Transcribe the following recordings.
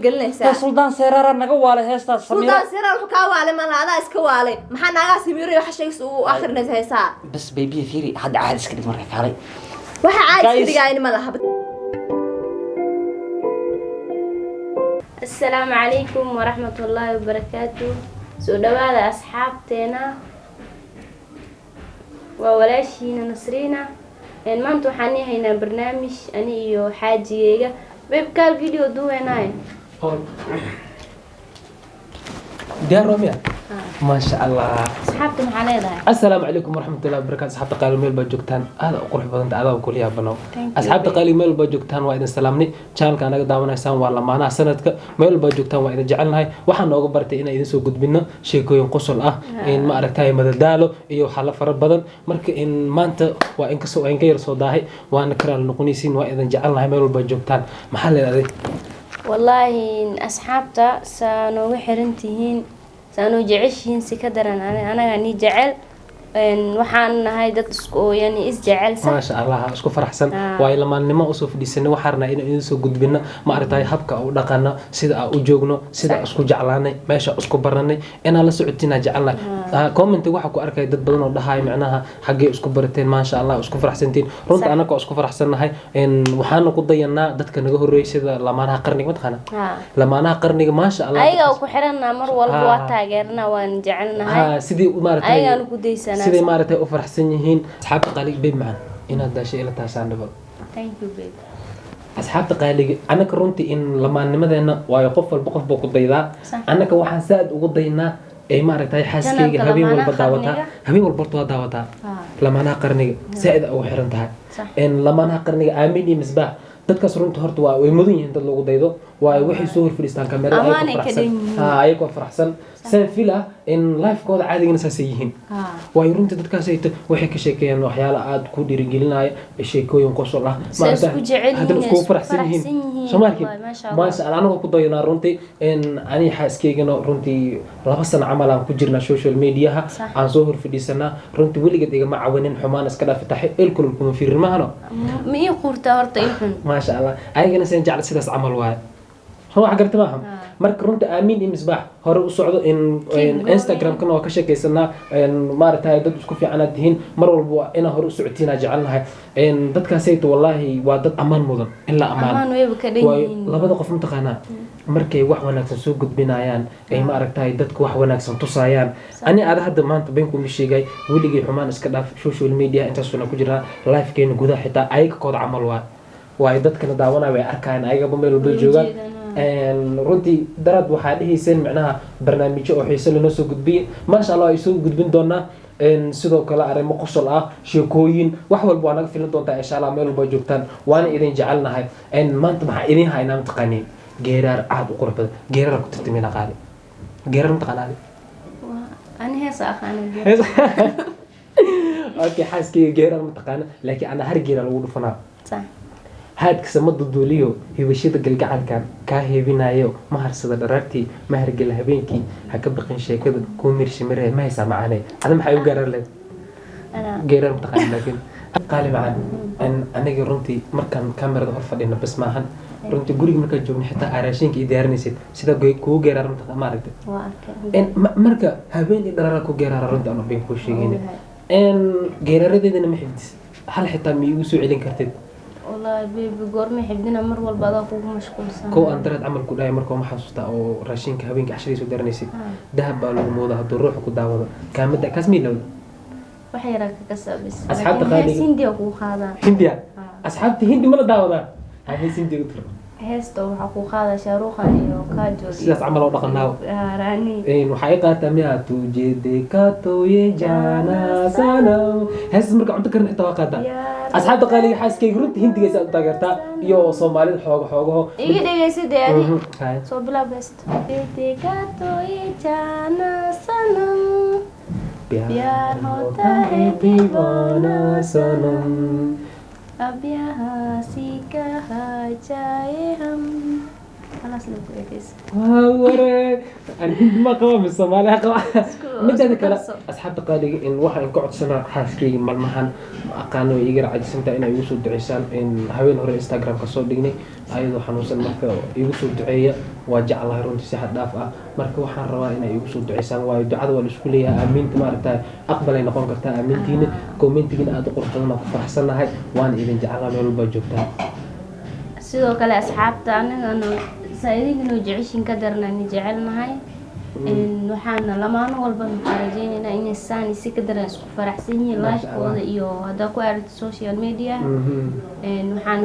gelinaysaa Suldaan Seeraar naga waale heestaas Samiira Suldaan Seeraar wuxuu ka waale ma laada iska waale maxaa naga Samiira waxa sheegaysa uu akhrinaysa heesaa bas baby fiiri hadda caadi iska dhig marka kaalay waxa caadi iska dhigayna ma laha السلام عليكم ورحمة الله وبركاته سوداء أصحابتنا وولاشينا نصرينا إن ما أنتو حاني هنا برنامج أنا يو حاجيجا بيبقى الفيديو دويناي ديار روميا ما شاء الله أصحابتنا عليها السلام عليكم ورحمة الله وبركاته أصحاب تقالي ميل بجوكتان هذا قرح بدن هذا وكل يا بنو أصحاب تقالي ميل بجوكتان وإذا سلامني كان كان دعوانا إنسان والله معنا سندك ميل بجوكتان وإذا جعلنا هاي وحنا وقبرت إن إذا سوق بينا شيء كوي ينقصل إن ما أرتاي مدى دالو إيو حلا فرد بدن مرك إن ما أنت وإن كسو إن غير صداهي وأنا كرال نقنيسين وإذا جعلنا هاي ميل بجوكتان محل هذا والله أصحابتا سانو حرنتين سانو جعشين سكدران أنا يعني جعل waxaan nahay dad isku yani is jecelsan ما شاء الله isku faraxsan way lamaanimo u soo fadhiisanay waxaarna inaan soo gudbino ma aragtay habka u dhaqano sida aan u joogno sida isku jeclaanay meesha isku baranay inaan la socotina jecelnay comment waxa ku arkay dad badan oo dhahay macnaha xagee isku barateen ma sha Allah isku faraxsantiin runta anaka isku faraxsanahay waxaan ku dayanaa dadka naga horeeyay sida lamaanaha qarniga madqana lamaanaha qarniga ma sha Allah ayaga ku xiranna mar walba waa taageerna waan jecelnahay sidii ma aragtay ayaga ku daysan sidee maartay u faraxsan yihiin asxaabta qaaliga beeb macaan inaad daashay ila taasaan dhabo thank you babe asxaabta qaaliga anaka runtii in lamaanimadeena waayo qof walba qof buu ku daydaa anaka waxaan saad ugu daynaa ay maartay xaaskeyga habeen walba daawataa lamaanaha qarniga saad ugu xiran tahay in lamaanaha qarniga aamin iyo misbaax dadkaas runtii horta waa way mudan yihiin dad lagu daydo waayo waxay soo horfadhiistaan kamerada ay ku faraxsan سافلة إن لايف كود عادي نساسيين ويرون تدركها سيت وحكي شيء كأنه أحيانا عاد كودي رجلنا الشيء كوي ينقص الله ما هذا نفكو فرحسينهم شماركين ما أنا كنت ضينا رونتي إن أنا حاسس كي إنه رونتي لبسنا عمل عن كجرنا سوشيال ميديا عن ظهور في دي سنة رونتي ولي قد يجمع عوانين حمانس كذا في تحقيق الكل يكونوا في المهنة مية قرطة هرطيهم ما شاء الله أي جنا سنجعل سيدس عمل واحد هو عقرت معهم marka runta aamin iyo misbaax hore u socdo in Instagram kana waa ka sheekaysanaa ma aragtay dad isku fiican aad tihiin mar walba ina hore u socotiina jecelnahay dadkaasayto wallahi waa dad amaan mudan illa amaan way labada qof mutaqaana markay wax wanaagsan soo gudbinayaan ay ma aragtay dadku wax wanaagsan tusayaan ani aad hadda maanta beenku mi sheegay weligii xumaan iska dhaaf social media inta soo ku jira live keena gudaha xitaa ayaga kood camal waa dadkana daawanaya way arkaan ayaga meel walba joogaan runtii darad waxaa dhihiiseen macnaha barnaamijyo oo xiiso lana soo gudbiyay ma sha Allah ay soo gudbin doonaa sidoo kale arrimo qosol ah sheekooyin wax walba waa naga filan doontaa insha Allah meel walba joogtaan waana idin jecelnahay maanta maxaa idin haynaa taqaaniin geerar aad u qurux badan geerar ku tirtimina qaali geerar taqaanaadi ani heesa aqaana okay xaaskii geerar taqaana laakiin ana har geerar lagu dhufanaa صح هاد كسمة الدوليو هي بشيء تقل قاعد كان كاهي بنايو ما هرسد درارتي ما هرجل هبينكي هكبقين شيء كده كومير شمره ما يسمع عني هذا ما حيو جرر لك أنا جرر متخيل لكن قال معن أنا جرنتي مركان كاميرا ظهر فدينا بس معهن رنتي قولي مركان جوني حتى عراشين كي دارني سيد سيدا كو جرر متخيل ما عرفت إن مركا هبين درار كو جرر رنتي أنا بين كل شيء إن جرر ده أنا محبس هل حتى ميوسو علين كرتد والله بيبي قرمي حبنا مر والبعض أخوه مشغول سنة كو أنترد عمل كل مركو ما حسوته أو راشين كهبين كعشرين سودر نسيت ذهب بقى موضة هدو الروح كده كان مدة كاسمين لون وحيرك كسبس أصحاب تخالي هندي أخوه هذا هنديا أصحاب هندي مرة داودا هاي هندي قطر هستو أخوه هذا شاروخ أيوه كاجو سلاس عمل وضع الناو راني إيه وحقيقة تميا توجد كاتو يجانا سنة هس مركو عم تكرن إتواقعتا أصحاب تقالي حاس كي قرنت هندي جالس أتاجرتا يو صومالي حوجه إيه ده جالس داري صوب لا بست تيجاتو يجانا سنة biar hoता है दीवाना सनम अब यहाँ सी कहा जाए हम خلاص لو كويس ورا أنا ما قوام الصومالي قوام مدة كلا اسكو أصحاب قالي إن واحد إن قعد سنة حاسكي ملمحن أقانو يجرى عاد سنة إن يوسف دعيسان إن هاوين هو إنستغرام كسر ديني أيضا حنوصل مركا يوسف دعية وجع الله يرون تسيح دافع مركا وحن روا إن يوسف دعيسان ويدعى والسكولية آمين تمارتا أقبل إن قوم كرتا آمين تين كومنت تين أدو قرطان ما فرحسنا هاي وان إذا جعل الله يرون بجوبتا sidoo kale asxaabta anagana saaidinoo jeceshin ka darnani jecelnahay waxaana lamaano walba maxaa rajeynaynaa inay saan si ka daran isku faraxsan yihiin lifekooda iyo haddaa ku aaragta social media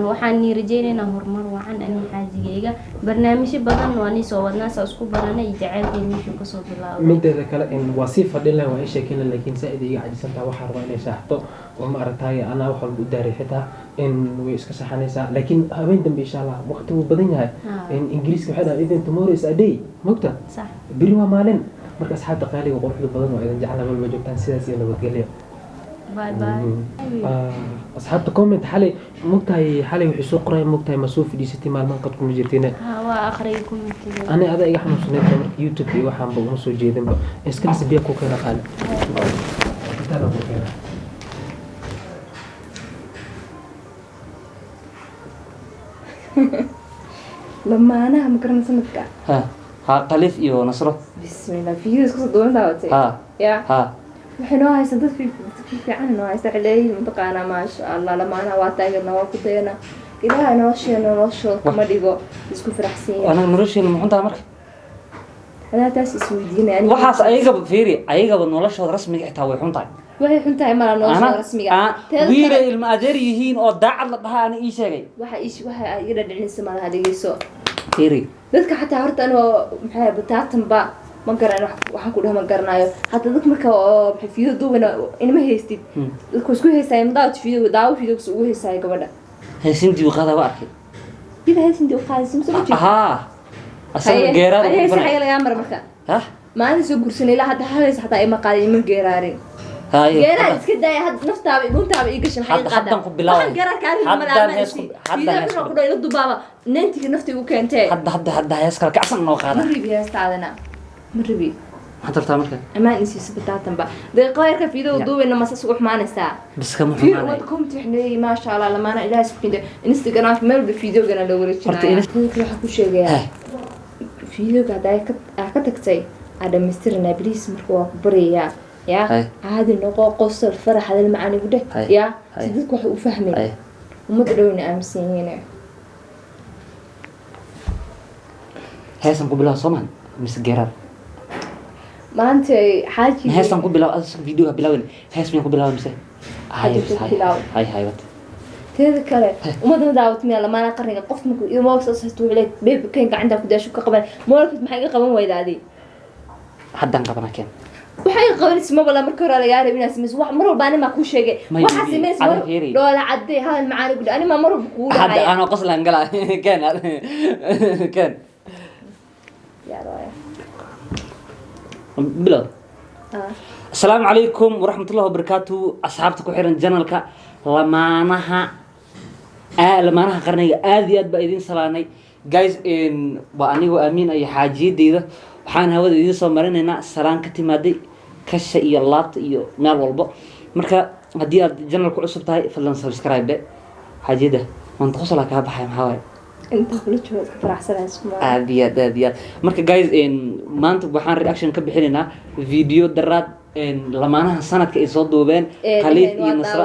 waxaan nii rajeynaynaa horumar wacan ani xaajigayga barnaamijyo badan waa nii soo wadnaa saa isku baranay iyo jaceylkay meeshuu kasoo bilaabay mideeda kale in waa sii fadhin lahayn waa in sheekeyna laakiin saa idiga cajisantaa waxaa rabaa inay saaxto oo ma aragtaay anaa wax walba u daaray xitaa in way iska saxanaysaa laakiin habeen dambe insha allah waqti wuu badan yahay in ingiriiska waxay dhahaan even tomorrow is a day mogta sax beri waa maalin marka asxaabta qaaliga quruxda badan waa idin jeclaa walba joogtaan sidaas iyo nabadgelyo bye bye asxaabta comment xalay mogtahay xalay waxay soo qorayaan mogtahay ma soo fadhiisatay maalmahan qad kuma jirtiin waa akhriyo commentiga ani ada iga xanuunsanay marka youtube iyo waxaanba uma soo jeedinba iskala sibiya ku keena qaali intaana ku keena lamaanaha makaran sanadka ها قليف iyo nasro bismillah fiidis ku soo dhaawatay ya waxay noo haysan dad fiican noo haysan xilay mutaqaana ma sha Allah lamaanaha waa taageerna waa ku dayna ilaahay nolosha kuma dhigo isku faraxsan anaga nolosheena ma xuntaa marka ana taas isweydiinayaan waxaas ayagaba noloshooda rasmiga xitaa way xuntahay waxay xuntahay mala nolosha rasmiga wiila ilma adeer yihiin oo daacad la dhahaa ana ii sheegay waxa iga dhadhicinaysa malaha dhigayso fiiri dadka xataa horta anoo maxay bataatanba ma garanayo waxaan ku dhahay ma garanayo hatta dadka marka oo maxay fiido duubana inma haystid dadku isku haysay madaad fiido isku haysay gabadha haysintii qada waa arkay ida haysintii qaadaysan soo jeed asaga geerada ay saxay laga mar marka ma aan soo gursanay ilaa hadda halis hataa ay ma qaadin ma geeraarin geeraa iska daay had naftaaba dhuntaaba iga gashan xay qaada haddan ku bilaw geeraa ka arin haddan ku dhayo dubaaba neentiga naftiga u keentay hadda hees kala kacsan noo qaada maribi heestaadana maribi hadartaa marka amaan insi sabtaatanba deeqayrka fiido duubina ma sas u xumaanaysaa bas kama fiir xumaanay wad komti xnay ma sha Allah lamaana ilaahay isku kinde Instagram meel bi fiido gana la wareejinaya waxa ku sheegaya fiido gaday ka tagtay adamistirna please marka waa ku bariyaa يا هذه النقطة قصة الفرح هذا المعاني بده يا صدق واحد وفهمي وما تدرون أمسين هنا هيسم قبلها صمان مس جرار ما أنت حاجة هيسم قبلها أصلا فيديو قبلها هيسم قبلها مس هاي وات تذكر وما دعوت مين لما أنا قرني قفت مكو إذا ما وصلت عليك بيب كان عندك ودا شو قبل ما قلت محقق قبل ويدا دي حدا قبلنا كان waxay qabanaysaa mabala marka hore la yaar inaa sameys wax mar walba anima ku sheegay waxa sameys mar doola caday hal macaani gud anima mar walba ku hadda ana qoslan gala kan يا رايح بلاد السلام عليكم ورحمة الله وبركاته أصحابتكم حيران جنالك لمانها قرني آذيات بأيدين سلاني جايز إن وأني وأمين أي حاجة ديده waxaan hawada idin soo marinaynaa salaan ka timaaday kasha iyo laabta iyo meel walba marka hadii aad channel ku cusub tahay fadlan subscribe xajida maanta qosla ka baxay maxaa waay inta kula jooga faraxsanahay isma aad marka guys maanta waxaan reaction ka bixinaynaa video daraad lamaanaha sanadka ay soo duubeen khaliif iyo nasra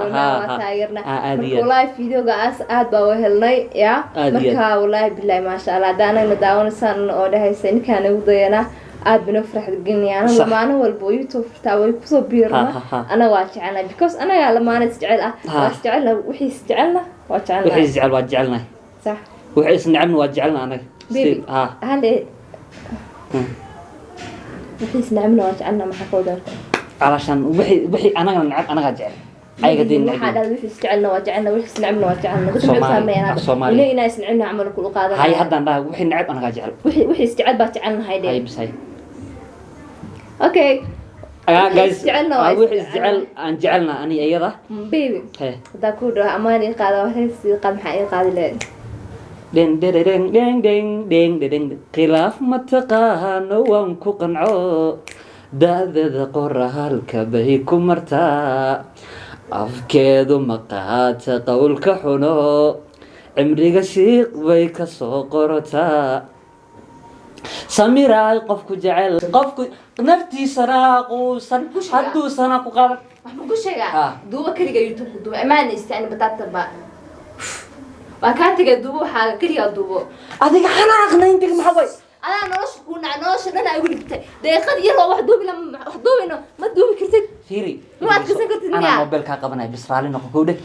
live videoga aad baa u helnay ya marka wallahi billahi ma sha Allah daanayna daawanaysan oo dhahaysa ninkaan ugu dayana aad bana farxad gelinayaan lamaana walba YouTube taa way ku soo biirna ana waa jecelnahay because anaga lamaana jecel waa jecelna wixii jecelna waa jecelnahay صح wixii isnacabna waa jecelna anaga hale wixii isnacabna waa jecelna ma xaqoodan علشان وحي أنا نعب أنا جعل أي قدين نعب هذا وحي استعلنا وجعلنا وحي استنعبنا وجعلنا كل ما فهمنا إلى ناس نعمنا عمل كل قادة هاي هذا ده وحي نعب أنا جعل وحي استعد بتجعلنا هاي هاي بس هاي أوكي جايز وحي استعل أن جعلنا أني أيضا بيبي ده كله أماني قادة وحي قاد محقق قادة لين deng deng deng deng deng deng khilaaf mataqaano waan ku qanco daadada qoraalka bay ku martaa afkeedu maqaata qowlka xuno cimriga shiiq bay ka soo qorataa samiraay qofku jecel qofku naftiisana quusan hadduusana ku qaban waxaan ku sheegaa duuba kaliga youtube duuba amaan istaan batata ba waa ka tagay duuba waxa kaliya duubo adiga xanaaqna intii maxaa way أنا نوش كنا نوش أنا أقول لك ده خد يلا واحد دوبي لما واحد دوبي إنه ما دوبي كرتك فيري ما أتكسر كرتك أنا موبايل كقبنا بسرعة نقول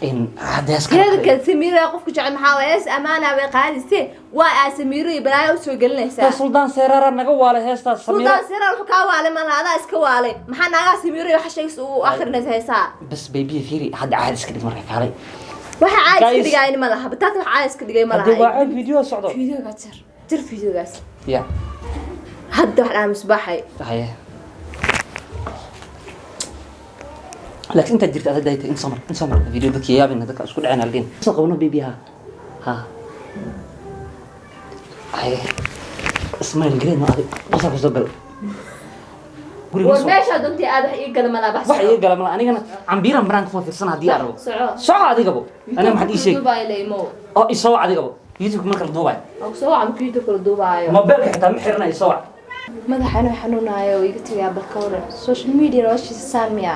إن هذا كذا كسميرة قفك جعل محاولة أمانة بقال سي وأسميرة بلاي وسوق لنا سا سلطان سيرار نجوا على هستا سلطان سيرار حكاوا على ما هذا إسكوا عليه محنا نجا سميرة وحشي سو آخر ناس هيسا بس بيبي فيري هذا عارس كده مرة علي واحد عايز كده جاي ملها بتاعته عايز كده جاي ملها هذا واحد فيديو صعد فيديو كتر تر فيديو جالس يا هذا على مصباحي صحيح لكن انت جرت هذا دايت ان سمر فيديو دك يا بين هذاك اسكو دعنا لين سقونا بيبيها ها هاي اسمع الجرين ما قصه قصه وماشي دنتي هذا يقل ما لا بحث wax iga galam aniga aan biiran brank foo fiirsan hadii aan rabo soo adiga bo ana ma hadii sheeg dubai leemo oo isoo adiga bo youtube marka la duubay oo soo aan youtube kala duubayo mobilka xitaa ma xirnaa isoo madaxana xanuunayo iga tagay balka social media oo shisaan miya